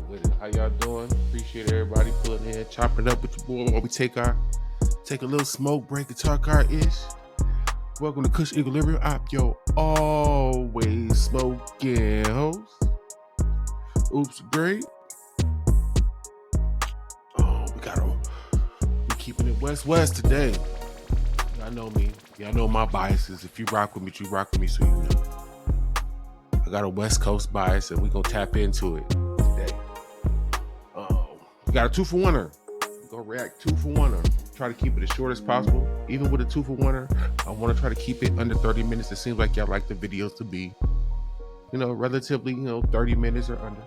with it. How y'all doing? Appreciate everybody pulling in, chopping it up with your boy while we take a little smoke break and talk our ish. Welcome to Kush Equilibrium. I'm your always smoking host. Oops, great. Oh, we keeping it West today. Y'all know me. Y'all know my biases. If you rock with me, you rock with me, so you know. I got a West Coast bias, and we're going to tap into it today. We got a 2-for-1er. We're going to react 2-for-1er. Try to keep it as short as possible. Even with a 2-for-1er, I want to try to keep it under 30 minutes. It seems like y'all like the videos to be, relatively, 30 minutes or under.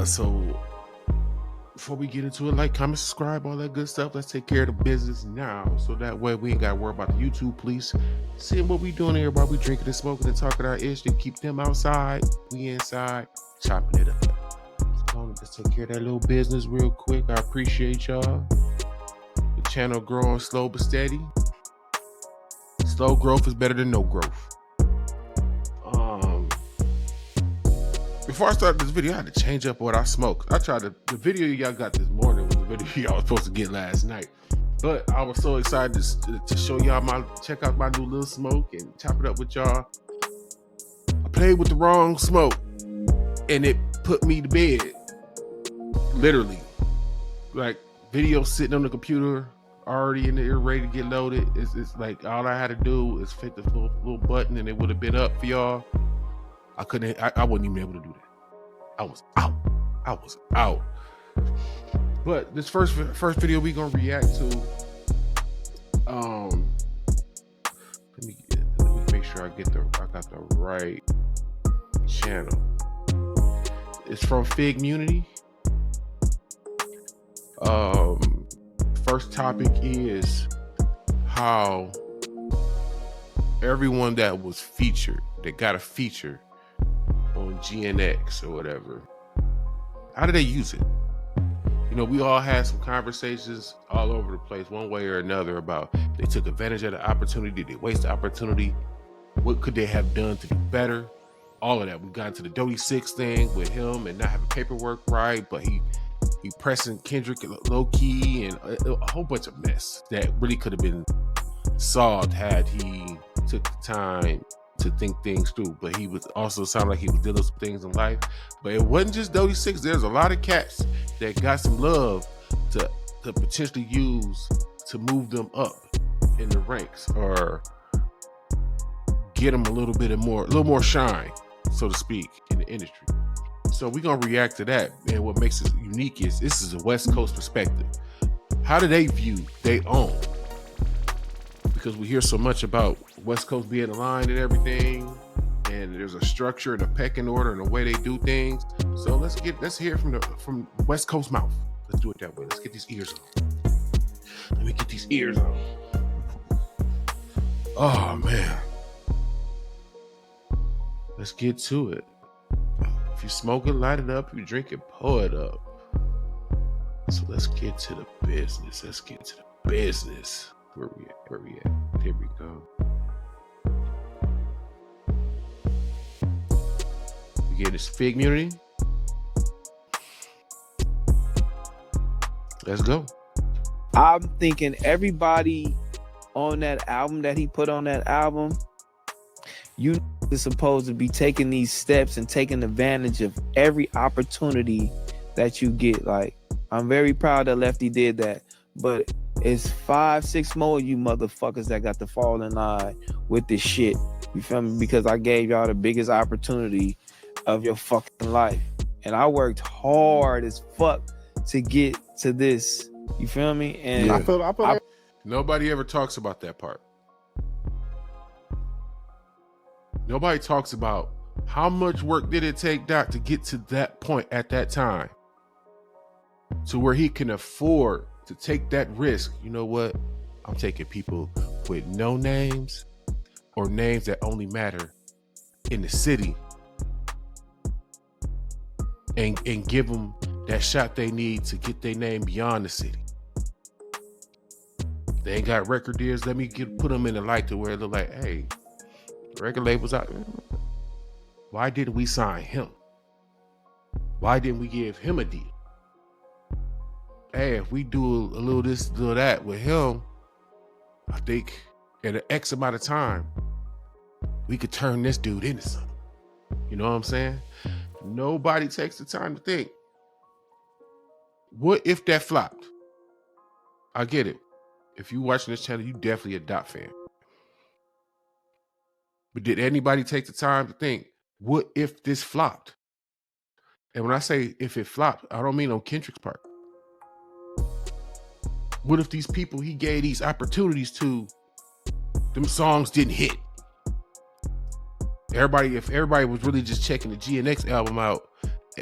So before we get into it, like, comment, subscribe, all that good stuff. Let's take care of the business now, so that way we ain't got to worry about the YouTube police seeing what we doing here while we drinking and smoking and talking our ish. To keep them outside, we inside chopping it up. So let's take care of that little business real quick. I appreciate y'all. The channel growing slow but steady. Slow growth is better than no growth. Before I started this video, I had to change up what I smoked. I tried the video y'all got this morning was the video y'all was supposed to get last night. But I was so excited to show y'all check out my new little smoke and chop it up with y'all. I played with the wrong smoke and it put me to bed. Literally. Like, video sitting on the computer, already in there, ready to get loaded. It's like all I had to do is hit the little button and it would have been up for y'all. I wasn't even able to do that. I was out. But this first video we gonna react to, let me make sure I got the right channel. It's from FIGGMUNITY. First topic is how everyone that was featured, that got a feature on GNX or whatever, how do they use it? We all had some conversations all over the place, one way or another, about they took advantage of the opportunity, they wasted the opportunity, what could they have done to do better, all of that. We got into the Dodie 6 thing with him and not having paperwork right, but he pressing Kendrick low key, and a whole bunch of mess that really could have been solved had he took the time to think things through. But he was also sound like he was dealing with some things in life. But it wasn't just Dodie 6. There's a lot of cats that got some love to potentially use to move them up in the ranks, or get them a little more shine, so to speak, in the industry. So we're gonna react to that. And what makes it unique is this is a West Coast perspective. How do they view their own? Because we hear so much about West Coast being aligned and everything, and there's a structure and a pecking order and the way they do things. So let's hear from West Coast mouth. Let's do it that way. Let's get these ears on. Let me get these ears on. Oh man. Let's get to it. If you smoke it, light it up. If you drink it, pour it up. So let's get to the business. Where we at? Here we go. Again, it's FIGGMUNITY. Let's go. I'm thinking everybody on that album that he put on that album, you is supposed to be taking these steps and taking advantage of every opportunity that you get. Like, I'm very proud that Lefty did that, but it's 5-6 more of you motherfuckers that got to fall in line with this shit. You feel me? Because I gave y'all the biggest opportunity of your fucking life, and I worked hard as fuck to get to this. You feel me? And yeah. I feel nobody ever talks about that part. Nobody talks about how much work did it take Doc to get to that point at that time, to where he can afford to take that risk. You know what? I'm taking people with no names, or names that only matter in the city, and give them that shot they need to get their name beyond the city. They ain't got record deals. Let me put them in the light to where it look like, hey, record labels out. Why didn't we sign him? Why didn't we give him a deal? Hey, if we do a little this, do that with him, I think in an X amount of time, we could turn this dude into something. You know what I'm saying? Nobody takes the time to think, what if that flopped? I get it. If you watching this channel, you definitely a Dot fan. But did anybody take the time to think, what if this flopped? And when I say if it flopped, I don't mean on Kendrick's part. What if these people he gave these opportunities to, them songs didn't hit? If everybody was really just checking the GNX album out,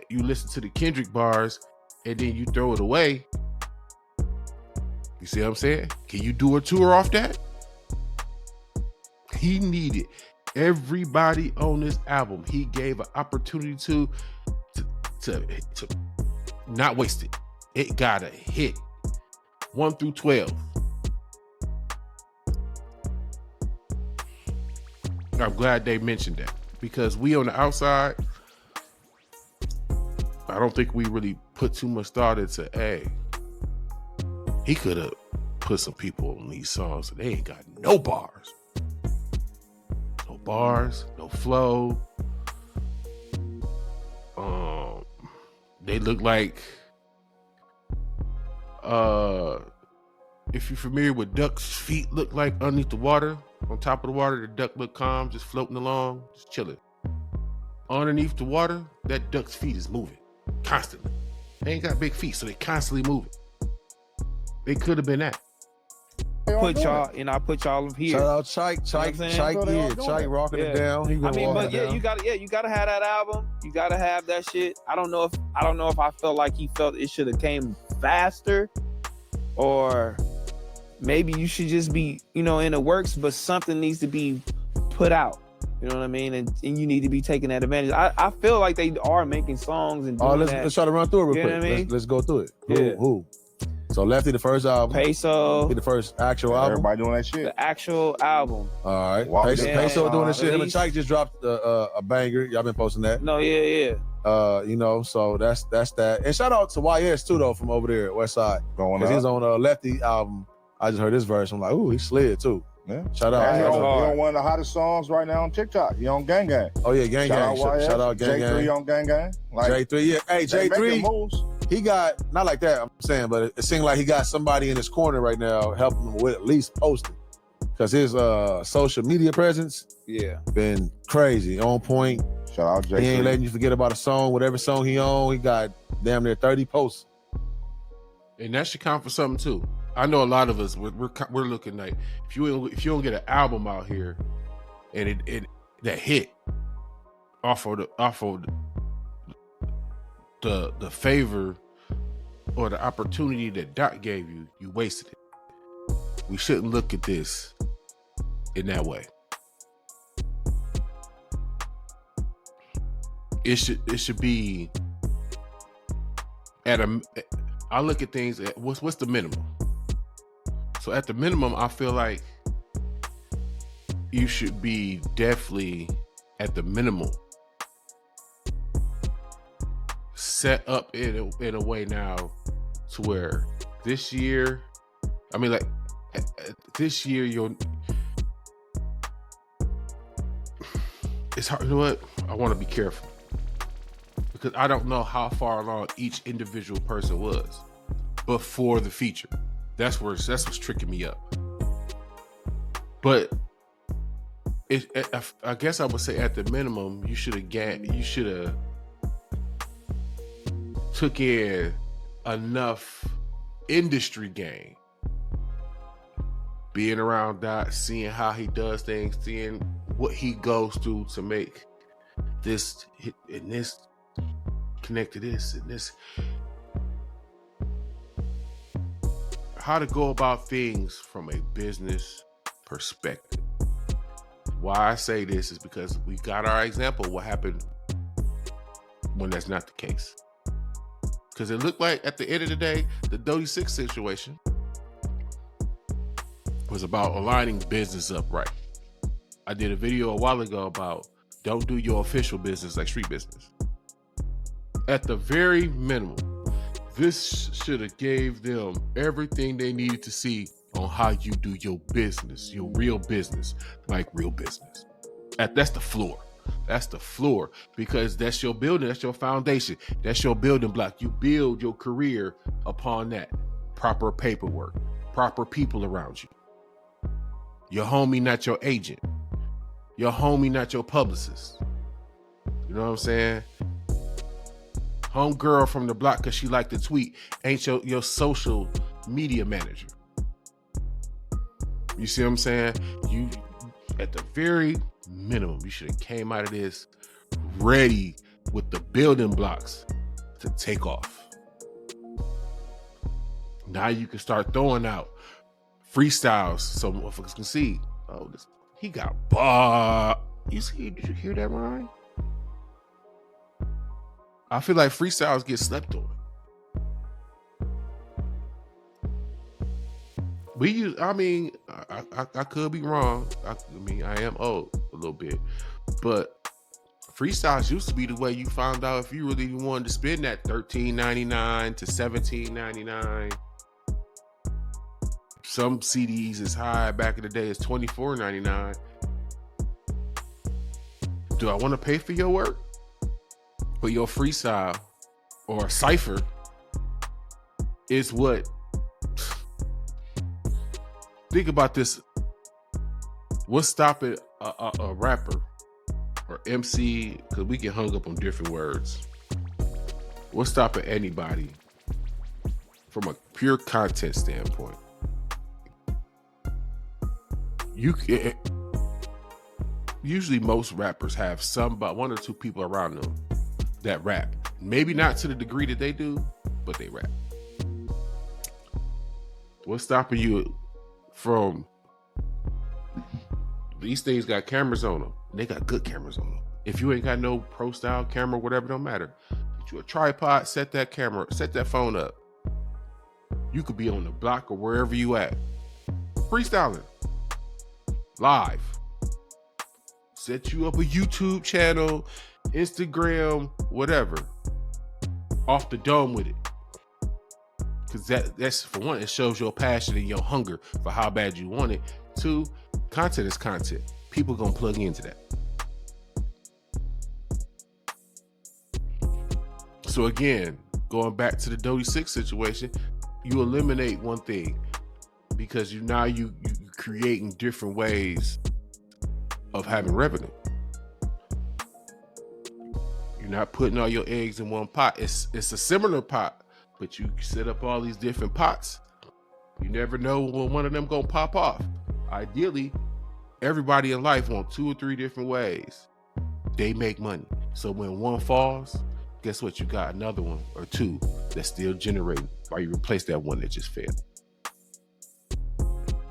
you listen to the Kendrick bars, and then you throw it away. You see what I'm saying? Can you do a tour off that? He needed everybody on this album. He gave an opportunity to not waste it. It got a hit. 1 through 12. I'm glad they mentioned that, because we on the outside, I don't think we really put too much thought into, hey, he could have put some people on these songs and they ain't got no bars. No bars, no flow. They look like, if you're familiar with ducks' feet look like underneath the water, on top of the water, the duck look calm, just floating along, just chilling. Underneath the water, that duck's feet is moving constantly. They ain't got big feet, so they constantly moving. They could have been that. Put y'all, and I put y'all here. Shout out Chike rocking it down. He I mean, but yeah, you gotta have that album. You gotta have that shit. I don't know if I felt like he felt it should have came faster, or maybe you should just be, in the works, but something needs to be put out. You know what I mean? And you need to be taking that advantage. I feel like they are making songs and doing let's try to run through it real quick. What I mean? Let's go through it. Yeah. Who? So Lefty, the first album. Peso. He the first actual album. Everybody doing that shit. The actual album. All right. Wow. Peso doing this shit. Him and Release. Chike just dropped a banger. Y'all been posting that. No, yeah. So that's that. And shout out to YS too, though, from over there at West Side. Going Because up. he's on Lefty album. I just heard his verse. I'm like, ooh, he slid too. Yeah. Shout And he out. on one of the hottest songs right now on TikTok. He on Gang Gang. Oh yeah, Gang Gang. Shout Shout out Gang J3 Gang. on Gang Gang. Like, J3, yeah. Hey, they making J3, moves. he got, not like that, I'm saying, but it seemed like he got somebody in his corner right now helping him with at least posting. Because his social media presence been crazy, on point. Shout out J3. He ain't letting you forget about a song. Whatever song he on, he got damn near 30 posts. And that should count for something too. I know a lot of us we're looking like, if you don't get an album out here and it that hit off of the favor or the opportunity that Dot gave you, you wasted it. We shouldn't look at this in that way. It should be at a. I look at things at what's the minimum. So at the minimum, I feel like you should be definitely at the minimum set up in a way now to where this year, I mean, like this year, it's hard. You know what? I want to be careful because I don't know how far along each individual person was before the feature. That's what's tricking me up. But I guess I would say at the minimum, you should have took in enough industry game, being around Dot, seeing how he does things, seeing what he goes through to make this hit and this connect to this and this. How to go about things from a business perspective. Why I say this is because we got our example of what happened when that's not the case. Because it looked like at the end of the day, the Dodie 6 situation was about aligning business up right. I did a video a while ago about Don't do your official business like street business. At the very minimum, this should have gave them everything they needed to see on how you do your business, your real business, like real business. That's the floor. That's the floor, because that's your building. That's your foundation. That's your building block. You build your career upon that. Proper paperwork, proper people around you. Your homie, not your agent. Your homie, not your publicist. You know what I'm saying? Homegirl from the block because she liked the tweet ain't your social media manager. You see what I'm saying? You, at the very minimum, you should have came out of this ready with the building blocks to take off. Now you can start throwing out freestyles so motherfuckers can see. Oh, he got bar. You see? Did you hear that, Ryan? I feel like freestyles get slept on. I could be wrong. I am old a little bit, but freestyles used to be the way you found out if you really wanted to spend that $13.99 to $17.99. Some CDs as high back in the day as $24.99. Do I want to pay for your work? But your freestyle or a cipher is what. Think about this. What's stopping a rapper or MC? Because we get hung up on different words. What's stopping anybody from a pure content standpoint? Usually most rappers have one or two people around them that rap. Maybe not to the degree that they do, but they rap. What's stopping you from these things? Got cameras on them. They got good cameras on them. If you ain't got no pro style camera, whatever, don't matter. Get you a tripod, set that phone up. You could be on the block or wherever you at. Freestyling. Live. Set you up a YouTube channel, Instagram, whatever. Off the dome with it. Because that's, for one, it shows your passion and your hunger for how bad you want it. Two, content is content. People gonna plug into that. So again, going back to the Dodie 6 situation, you eliminate one thing because you creating different ways of having revenue. You're not putting all your eggs in one pot. It's a similar pot, but you set up all these different pots. You never know when one of them gonna pop off. Ideally, everybody in life wants 2 or 3 different ways they make money. So when one falls, guess what? You got another one or 2 that's still generating while you replace that one that just failed.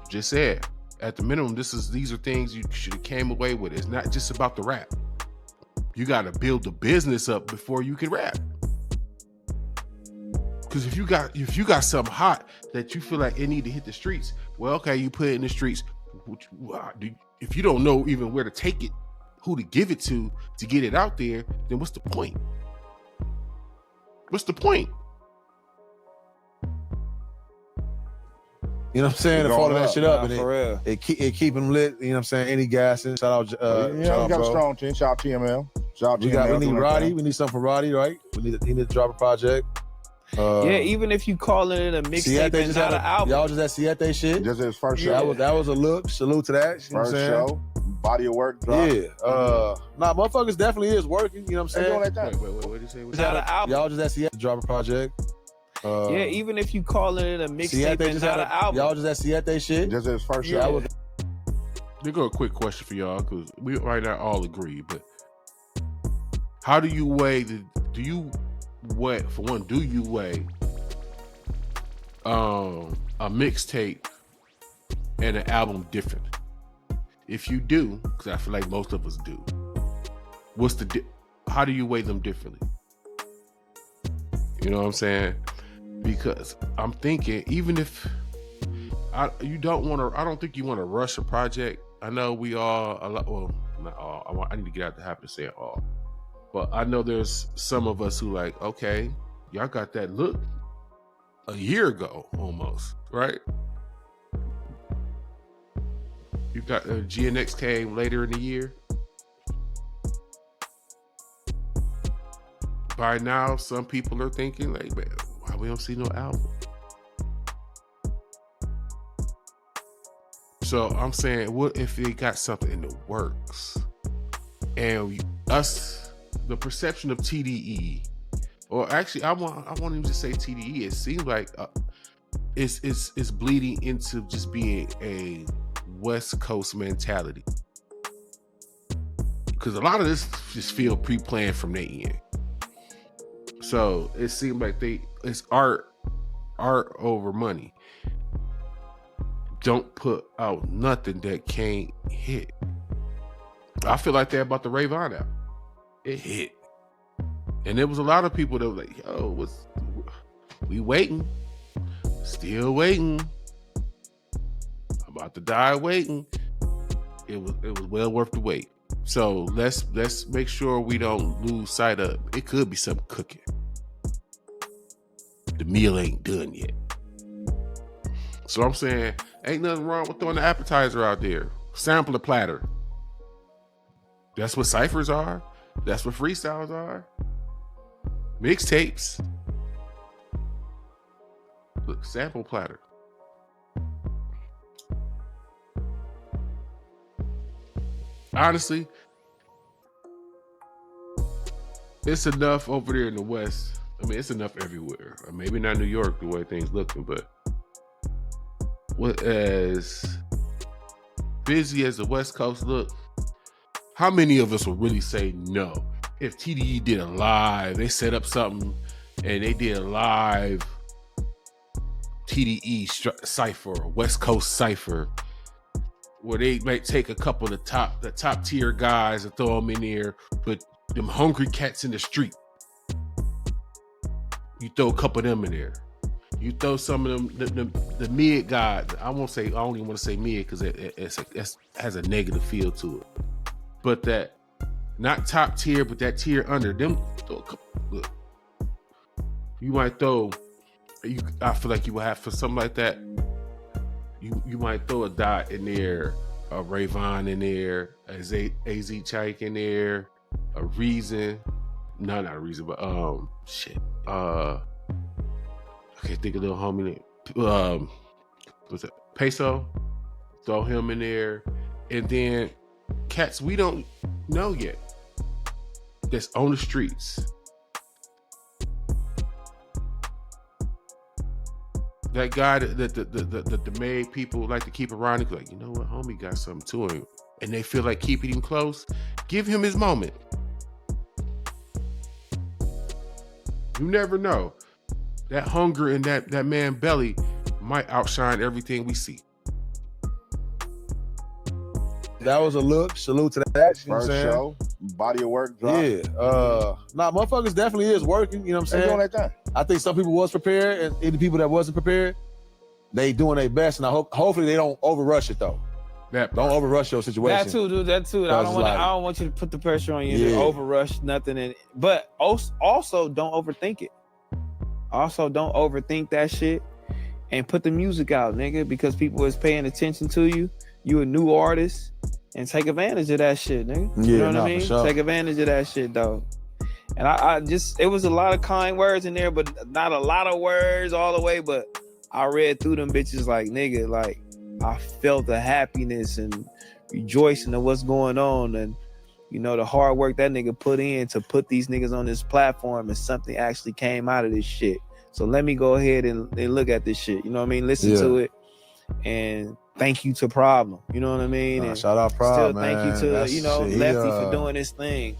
Just said, at the minimum, these are things you should have came away with. It's not just about the rap. You got to build the business up before you can rap. Because if you got something hot that you feel like it need to hit the streets, well, okay, you put it in the streets. If you don't know even where to take it, who to give it to get it out there, then what's the point? What's the point? You know what I'm saying? To follow that shit up, for real. It keep them lit. You know what I'm saying? Any gassing. Shout out. We got a strong team. Shout out TML. We need Roddy. We need something for Roddy, right? He need to drop a project. Even if you calling it a mixtape and not an album. Y'all just at Siete shit. Just his first show. That was a look. Salute to that. You know first show. Body of work. Drop. Yeah. Motherfuckers definitely is working. You know what I'm saying? Wait, what did you say? Not an album. Y'all just at Siete to drop a project. Even if you calling it a mixtape and not an album. Y'all just at Siete shit. Just his first show. There go a quick question for y'all, because we might not all agree, but how do you weigh do you weigh a mixtape and an album different? If you do, because I feel like most of us do, how do you weigh them differently? You know what I'm saying? Because I'm thinking, even if I don't think you want to rush a project. I know a lot not all. I need to get out the habit of saying all. But I know there's some of us who like, okay, y'all got that look a year ago almost, right? You got GNX came later in the year. By now, some people are thinking like, man, why we don't see no album? So I'm saying, what if they got something in the works? And the perception of TDE, or actually, I won't even just say TDE. It seems like it's bleeding into just being a West Coast mentality, because a lot of this just feel pre-planned from their end. So it seemed like it's art over money. Don't put out nothing that can't hit. I feel like that about the Rayvon album. It hit. And there was a lot of people that were like, yo, we waiting. Still waiting. About to die waiting. It was well worth the wait. So let's make sure we don't lose sight of it. Could be something cooking. The meal ain't done yet. So I'm saying, ain't nothing wrong with throwing the appetizer out there. Sample the platter. That's what ciphers are. That's what freestyles are. Mixtapes. Look, sample platter. Honestly, it's enough over there in the West. I mean, it's enough everywhere. Maybe not New York, the way things looking, but as busy as the West Coast look, how many of us would really say no? If TDE did a live, they set up something and they did a live TDE cipher, or West Coast cipher, where they might take a couple of the top tier guys and throw them in there, put them hungry cats in the street. You throw a couple of them in there. You throw some of them, the mid guys. I don't even want to say mid because it has a negative feel to it. But that, not top tier, but that tier under them. Look, you might throw. I feel like you would have for something like that. You might throw a Dot in there, a Rayvon in there, a AZ Chike in there, a Reason. No, not a Reason, but shit. I can't think of little homie name. What's that? Peso. Throw him in there, and then cats we don't know yet. That's on the streets. That guy that the made people like to keep around, he's like, you know what, homie got something to him, and they feel like keeping him close. Give him his moment. You never know. That hunger in that man belly might outshine everything we see. That was a look. Salute to that. You know First what I'm saying? show, body of work drop. Yeah. Motherfuckers definitely is working. You know what I'm They saying? doing their thing. I think some people was prepared, and any people that wasn't prepared, they doing their best. And I hopefully they don't overrush it though. Don't overrush your situation. That too, dude. That too. I don't want you to put the pressure on you to overrush nothing. But also don't overthink it. Also don't overthink that shit, and put the music out, nigga, because people is paying attention to you. You a new artist, and take advantage of that shit, nigga. You know what I mean? Sure. Take advantage of that shit, though. And I just, it was a lot of kind words in there, but not a lot of words all the way. But I read through them bitches like, nigga, like I felt the happiness and rejoicing of what's going on, and you know the hard work that nigga put in to put these niggas on this platform, and something actually came out of this shit. So let me go ahead and look at this shit. You know what I mean? Listen to it, and thank you to Problem. You know what I mean? And shout out Problem, still thank you to Lefty for doing this thing.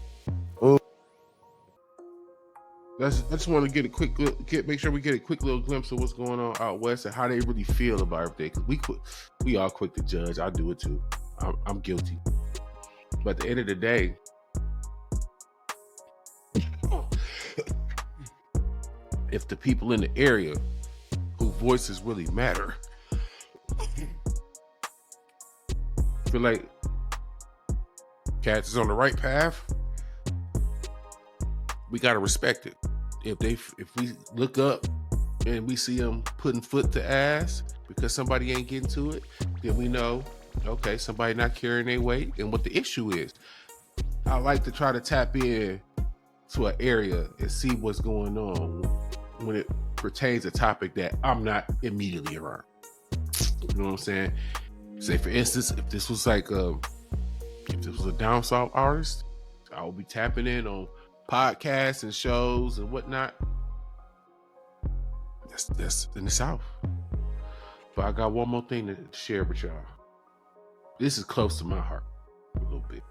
I just want to get a quick make sure we get a quick little glimpse of what's going on out west and how they really feel about everything. Because we all quick to judge. I do it too. I'm guilty. But at the end of the day, if the people in the area whose voices really matter feel like cats is on the right path, we gotta respect it. If we look up and we see them putting foot to ass because somebody ain't getting to it, then we know, okay, somebody not carrying their weight and what the issue is. I like to try to tap in to an area and see what's going on when it pertains to a topic that I'm not immediately around. You know what I'm saying? Say, for instance, if this was like if this was a down south artist, I would be tapping in on podcasts and shows and whatnot. That's in the South. But I got one more thing to share with y'all. This is close to my heart a little bit.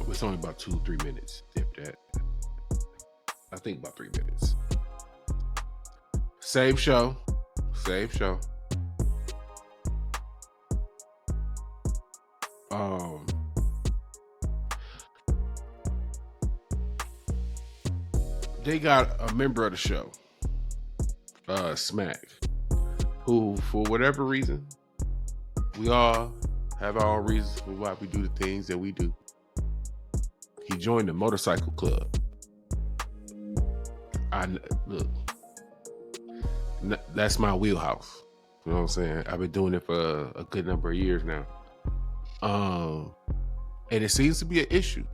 It's only about 2-3 minutes, if that. I think about 3 minutes. Same show. They got a member of the show, Smack, who, for whatever reason, we all have our own reasons for why we do the things that we do. He joined the motorcycle club. Look, that's my wheelhouse. You know what I'm saying? I've been doing it for a good number of years now. And it seems to be an issue.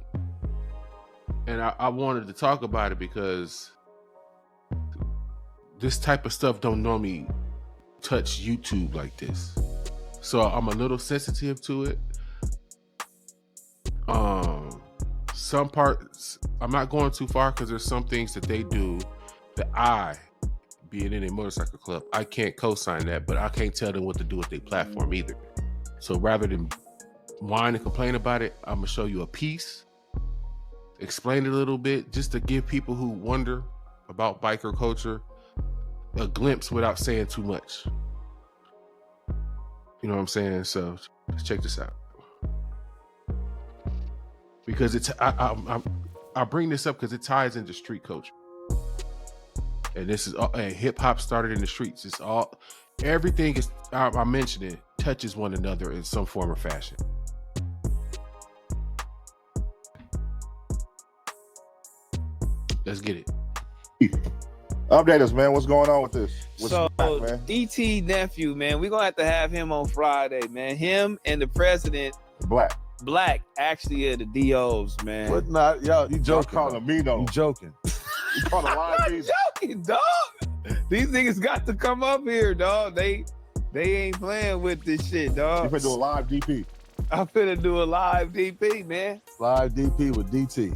And I wanted to talk about it because this type of stuff don't normally touch YouTube like this. So I'm a little sensitive to it. Some parts, I'm not going too far because there's some things that they do that I, being in a motorcycle club, I can't co-sign that, but I can't tell them what to do with their platform either. So rather than whine and complain about it, I'm gonna show you a piece, explain it a little bit, just to give people who wonder about biker culture a glimpse without saying too much. You know what I'm saying? So let's check this out. Because I bring this up because it ties into street culture, and this is hip hop started in the streets. It's all, everything is, I mentioned it, touches one another in some form or fashion. Let's get it. Update us, man. What's going on with this? So, DT nephew, man, we're gonna have him on Friday, man. Him and the president, Black, actually are the DOs, man. What not? Yo, you joking? Calling me though. You joking? You calling live I'm not joking, dog. These niggas got to come up here, dog. They ain't playing with this shit, dog. You finna do a live DP. I'm finna do a live DP, man. Live DP with DT.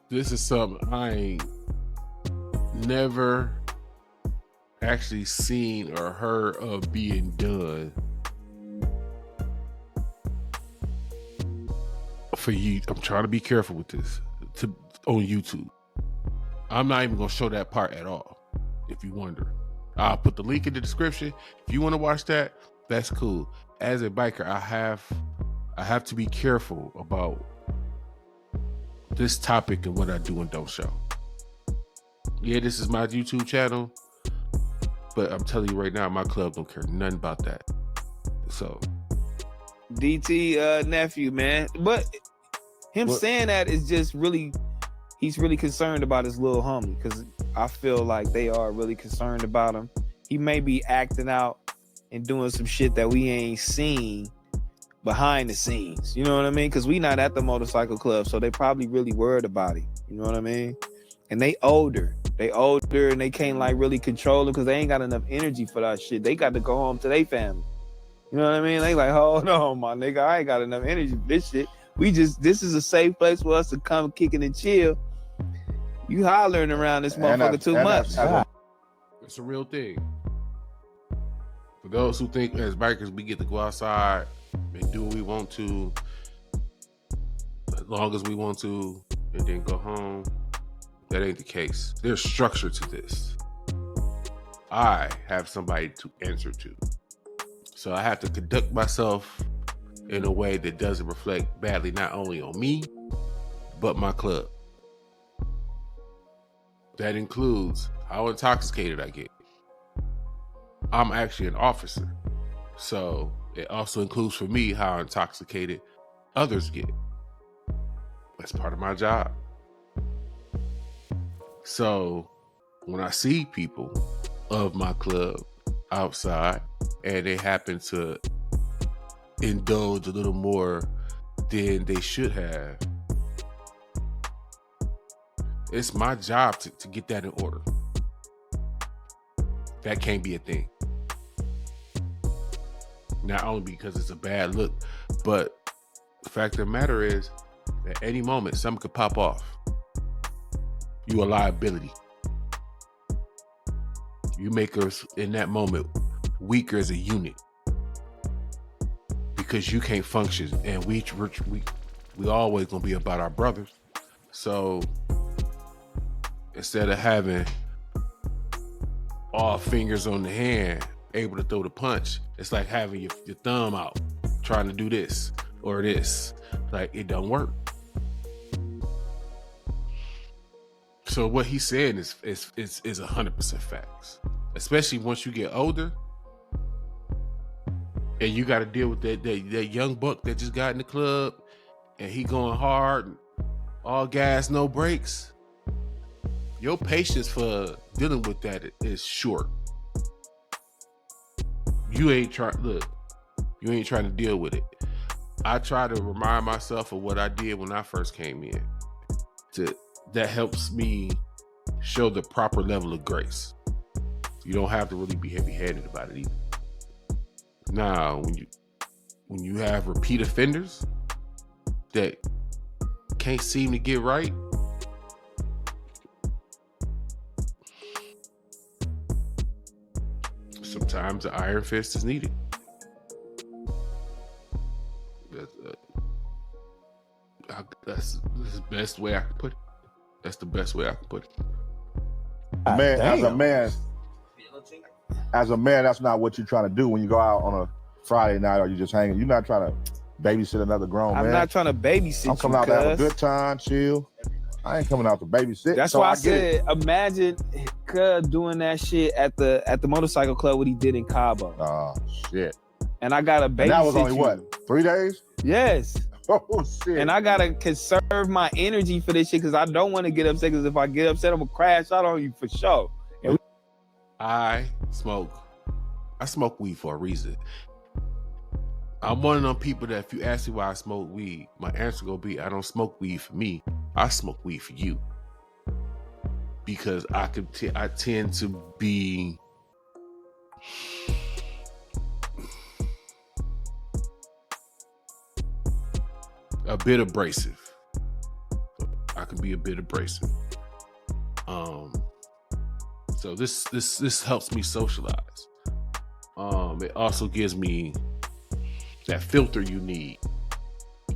This is something I ain't never actually seen or heard of being done for you. I'm trying to be careful with this on YouTube. I'm not even gonna show that part at all. If you wonder, I'll put the link in the description. If you want to watch that, that's cool. As a biker, I have to be careful about this topic and what I do and don't show. Yeah, this is my YouTube channel, but I'm telling you right now, my club don't care nothing about that. So DT nephew, man. But him saying that is just really, he's really concerned about his little homie, because I feel like they are really concerned about him. He may be acting out and doing some shit that we ain't seen behind the scenes. You know what I mean? Because we not at the motorcycle club, so they probably really worried about him. You know what I mean? And they older and they can't like really control him because they ain't got enough energy for that shit. They got to go home to their family. You know what I mean? They like, hold on, my nigga, I ain't got enough energy for this shit. This is a safe place for us to come kicking and chill. You hollering around this motherfucker too much. It's a real thing. For those who think as bikers we get to go outside and do what we want to as long as we want to and then go home, that ain't the case. There's structure to this. I have somebody to answer to. So I have to conduct myself in a way that doesn't reflect badly not only on me, but my club. That includes how intoxicated I get. I'm actually an officer. So It also includes for me how intoxicated others get. That's part of my job. So when I see people of my club outside and they happen to indulge a little more than they should have, it's my job to get that in order. That can't be a thing. Not only because it's a bad look, but the fact of the matter is, at any moment, something could pop off. You a liability. You make us, in that moment, weaker as a unit. Because you can't function, and we always gonna be about our brothers. So instead of having all fingers on the hand, able to throw the punch, it's like having your thumb out, trying to do this or this. Like, it don't work. So what he's saying is 100% facts. Especially once you get older, and you got to deal with that young buck that just got in the club, and he going hard, all gas, no brakes. Your patience for dealing with that is short. You ain't trying to deal with it. I try to remind myself of what I did when I first came in. That helps me show the proper level of grace. You don't have to really be heavy-handed about it either. Now, when you have repeat offenders that can't seem to get right, sometimes the iron fist is needed. That's the best way I can put it. That's the best way I can put it. Man, as a man, that's not what you're trying to do when you go out on a Friday night or you just hanging. You're not trying to babysit another grown man. I'm not trying to babysit. I'm coming out to have a good time, chill. I ain't coming out to babysit. That's why I said, imagine Cuz doing that shit at the motorcycle club, what he did in Cabo. Oh shit! And I gotta babysit. And that was only you. what, 3 days? Yes. Oh shit! And I gotta conserve my energy for this shit because I don't want to get upset. Because if I get upset, I'm gonna crash out on you for sure. I smoke weed for a reason. I'm one of them people that if you ask me why I smoke weed, my answer gonna be I don't smoke weed for me. I smoke weed for you. Because I tend to be a bit abrasive. I can be a bit abrasive. So this helps me socialize. It also gives me that filter you need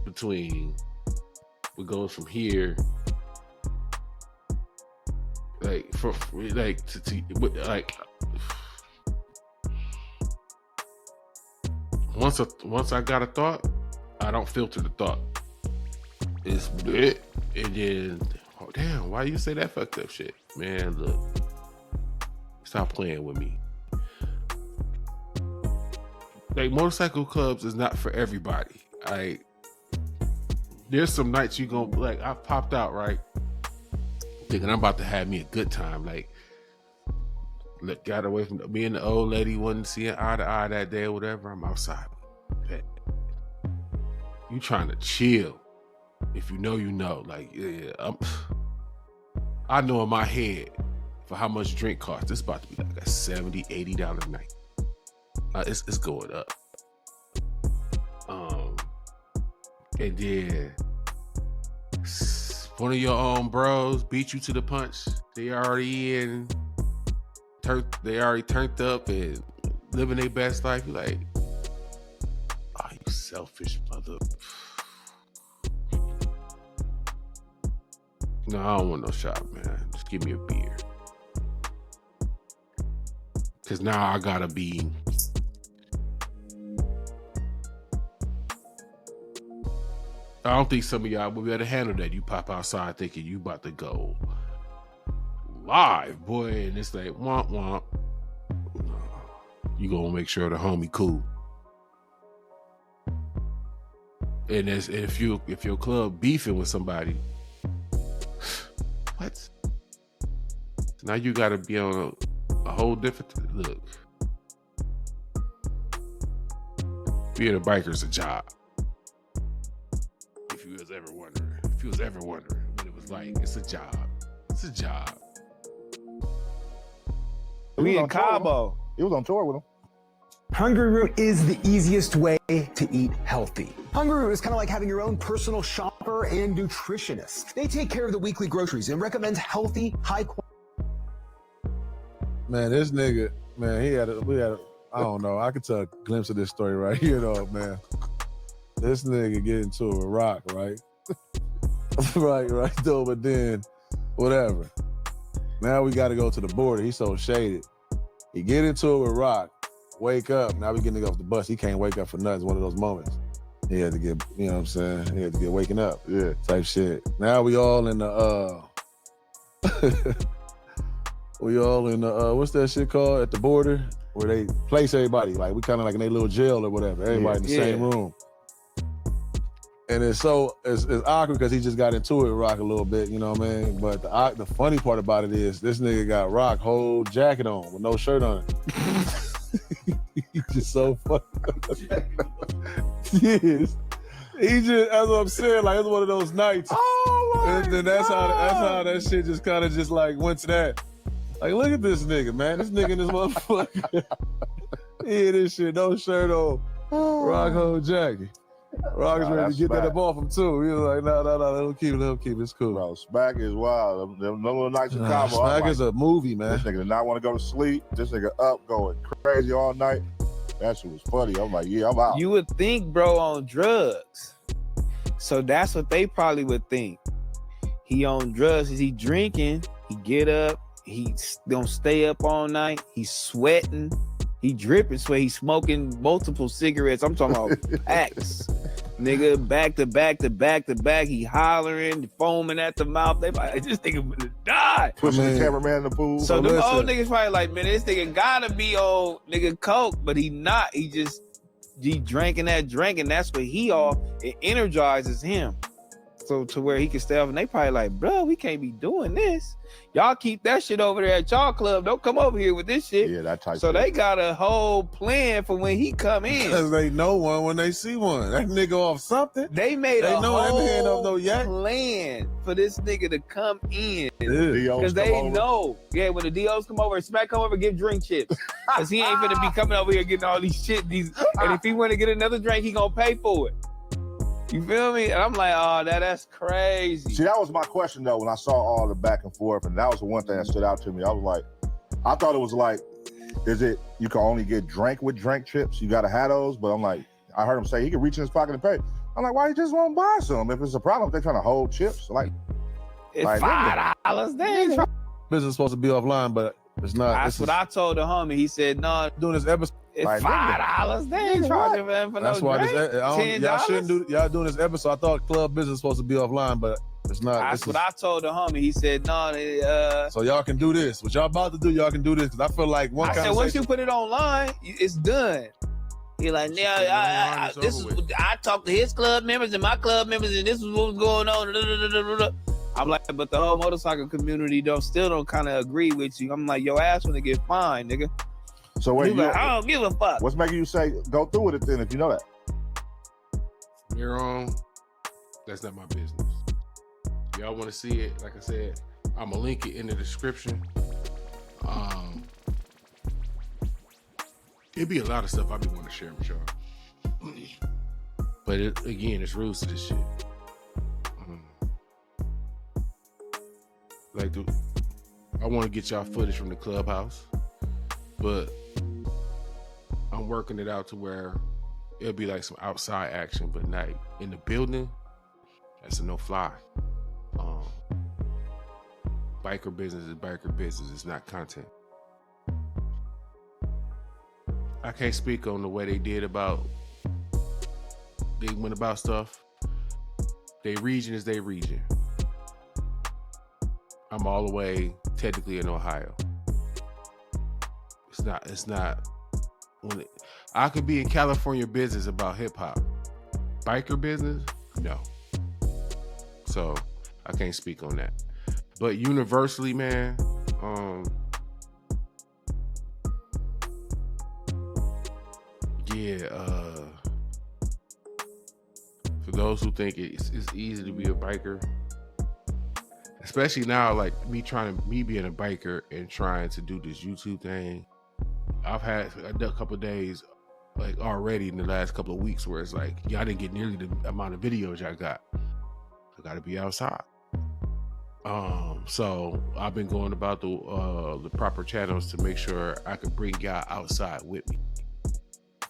between what goes from here, once I got a thought, I don't filter the thought. It's it, and then damn, why you say that fucked up shit, man? Look, stop playing with me. Like, motorcycle clubs is not for everybody. There's some nights you gonna like. I popped out right, thinking I'm about to have me a good time. Like, look, got away from me and the old lady wasn't seeing eye to eye that day or whatever. I'm outside. You trying to chill? If you know, you know. Like, yeah, I know in my head for how much drink costs. It's about to be like a $70, $80 a night. It's going up. And then one of your own bros beat you to the punch. They already turned up and living their best life. You're like, oh, you selfish mother. No, I don't want no shot, man. Just give me a beer. Cause now I gotta be. I don't think some of y'all will be able to handle that. You pop outside thinking you about to go live, boy, and it's like womp womp. You gonna make sure the homie cool. And if your club beefing with somebody, what? So now you got to be on a whole different look. Being a biker is a job. If you was ever wondering what it was like, it's a job. It's a job. We in Cabo. He was on tour with him. Hungry Root is the easiest way to eat healthy. Hungry Root is kind of like having your own personal shopper and nutritionist. They take care of the weekly groceries and recommend healthy, high quality. Man, this nigga, man, I don't know. I could tell a glimpse of this story right here, though, man. This nigga get into a rock, right? right, though, but then, whatever. Now we got to go to the border. He's so shaded. He get into it with rock. Wake up. Now we getting off the bus. He can't wake up for nothing. It's one of those moments. He had to get, you know what I'm saying? He had to get waking up. Yeah. Type shit. Now we all in the, what's that shit called at the border? Where they place everybody. Like we kind of like in a little jail or whatever. Everybody in the same room. And it's awkward because he just got into it with Rock a little bit, you know what I mean? But the funny part about it is this nigga got Rock whole jacket on with no shirt on it. He's just so fucking yes. He just, that's what I'm saying, like it's one of those nights. Oh my and then that's how that shit just kind of just like went to that. Like, look at this nigga, man. This nigga in this motherfucker. He had this shit, no shirt on. Rock whole jacket. Rock is ready to get that up off him too. He was like, no, let him keep it, it's cool. Bro, Smack is wild. Them little nights in Cabo. Smack is a movie, man. This nigga did not want to go to sleep. This nigga up going crazy all night. That shit was funny. I'm like, yeah, I'm out. You would think, bro, on drugs. So that's what they probably would think. He on drugs. Is he drinking? He get up. He gonna stay up all night. He's sweating. He dripping sweat. He's smoking multiple cigarettes. I'm talking about packs. Nigga, back to back to back to back. He hollering, foaming at the mouth. They like, this nigga gonna die. Pushing the cameraman in the pool. So them old niggas probably like, man, this nigga gotta be on nigga coke, but he not. He drinking that drink, and that's what it energizes him. So to where he can stay off, and they probably like, bro, we can't be doing this. Y'all keep that shit over there at y'all club. Don't come over here with this shit. Yeah, that type. So they got a whole plan for when he come in. Because they know one when they see one. That nigga off something. They made a know that man off no whole yak. plan for this nigga to come in. Yeah. Because they know. Yeah, when the DOs come over, Smack come over, give drink chips. Because he ain't finna be coming over here getting all these shit. And if he want to get another drink, he gonna pay for it. You feel me? And I'm like, oh, that's crazy. See, that was my question though when I saw all the back and forth, and that was the one thing that stood out to me. I was like, I thought it was like, is it you can only get drink with drink chips? You gotta have those, but I'm like, I heard him say he could reach in his pocket and pay. I'm like, why you just won't buy some? If it's a problem, if they're trying to hold chips, like it's like, $5. They ain't trying. Business is supposed to be offline, but it's not. That's what I told the homie. He said, no, doing this episode. it's Like, $5. They ain't charging for That's no why drink. y'all shouldn't do. Y'all doing this episode. I thought club business is supposed to be offline, but it's not. That's what I told the homie. He said, no, So y'all can do this. What y'all about to do, y'all can do this. Because I feel like one I said, once you put it online, it's done. He like, yeah, I talked to his club members and my club members, and this is what was going on. I'm like, but the whole motorcycle community still don't kind of agree with you. I'm like, your ass wanna get fined, nigga. So wait, like, I don't give a fuck. What's making you say go through with it then if you know that? You're wrong. That's not my business. Y'all want to see it? Like I said, I'm gonna link it in the description. It'd be a lot of stuff I'd be wanting to share with y'all. But again, it's rules to this shit. I want to get y'all footage from the clubhouse, but I'm working it out to where it'll be like some outside action, but not in the building. That's a no fly. Biker business is biker business. It's not content. I can't speak on the way they went about stuff. Their region is their region. I'm all the way technically in Ohio. It's not I could be in California business about hip hop, biker business, no. So I can't speak on that. But universally, man, for those who think it's easy to be a biker, especially now, like me being a biker and trying to do this YouTube thing, I've had a couple of days like already in the last couple of weeks where it's like, y'all didn't get nearly the amount of videos y'all got. I gotta be outside. So I've been going about the proper channels to make sure I can bring y'all outside with me.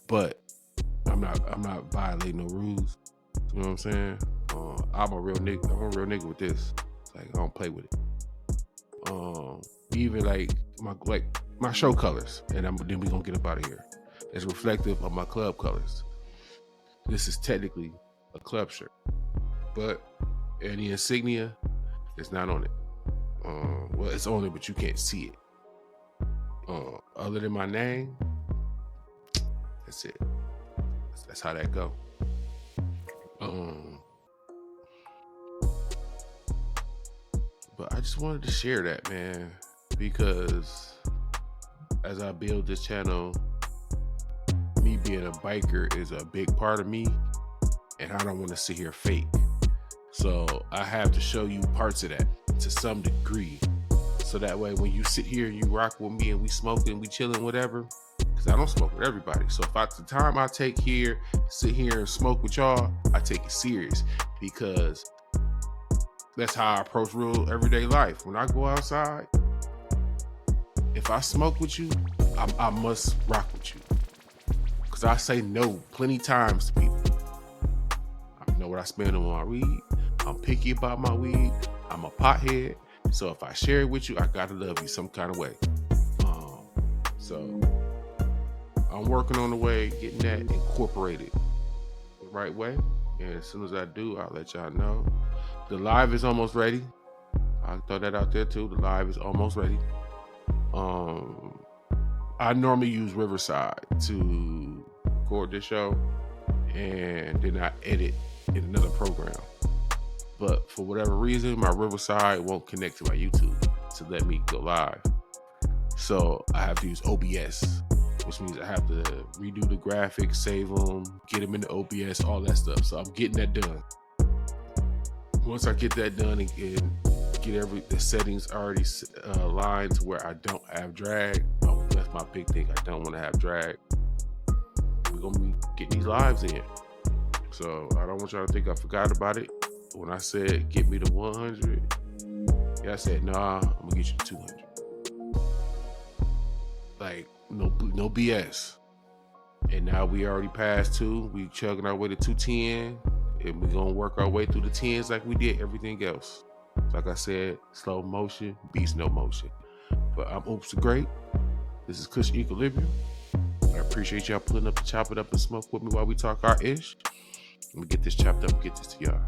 But I'm not violating no rules. You know what I'm saying? I'm a real nigga with this. Like, I don't play with it. Even like my show colors, and then we gonna get up out of here. It's reflective of my club colors. This is technically a club shirt, but any insignia, it's not on it. Well, it's on it, but you can't see it. Other than my name, that's it. That's how that go. But I just wanted to share that, man, because as I build this channel, me being a biker is a big part of me, and I don't want to sit here fake. So I have to show you parts of that to some degree. So that way, when you sit here and you rock with me and we smoking, we chilling, whatever, because I don't smoke with everybody. So if the time I take here, sit here and smoke with y'all, I take it serious, because that's how I approach real everyday life. When I go outside, if I smoke with you, I must rock with you, because I say no plenty times to people. I know what I spend on my weed. I'm picky about my weed. I'm a pothead. So if I share it with you, I gotta love you some kind of way. So I'm working on the way, getting that incorporated the right way. And as soon as I do, I'll let y'all know. The live is almost ready. I'll throw that out there too. The live is almost ready. I normally use Riverside to record this show, and then I edit in another program. But for whatever reason, my Riverside won't connect to my YouTube to let me go live. So I have to use OBS, which means I have to redo the graphics, save them, get them into OBS, all that stuff. So I'm getting that done. Once I get that done and get the settings already aligned to where I don't have drag, that's my big thing. I don't want to have drag. We're going to be getting these lives in. So I don't want y'all to think I forgot about it. When I said get me to 100, I said, nah, I'm gonna get you to 200. Like, no BS. And now we already passed 2. We chugging our way to 210, and we're gonna work our way through the 10s like we did everything else. Like I said, slow motion beats no motion. But I'm Oops the Great. This is Kush Equilibrium. I appreciate y'all pulling up to chop it up and smoke with me while we talk our ish. Let me get this chopped up and get this to y'all.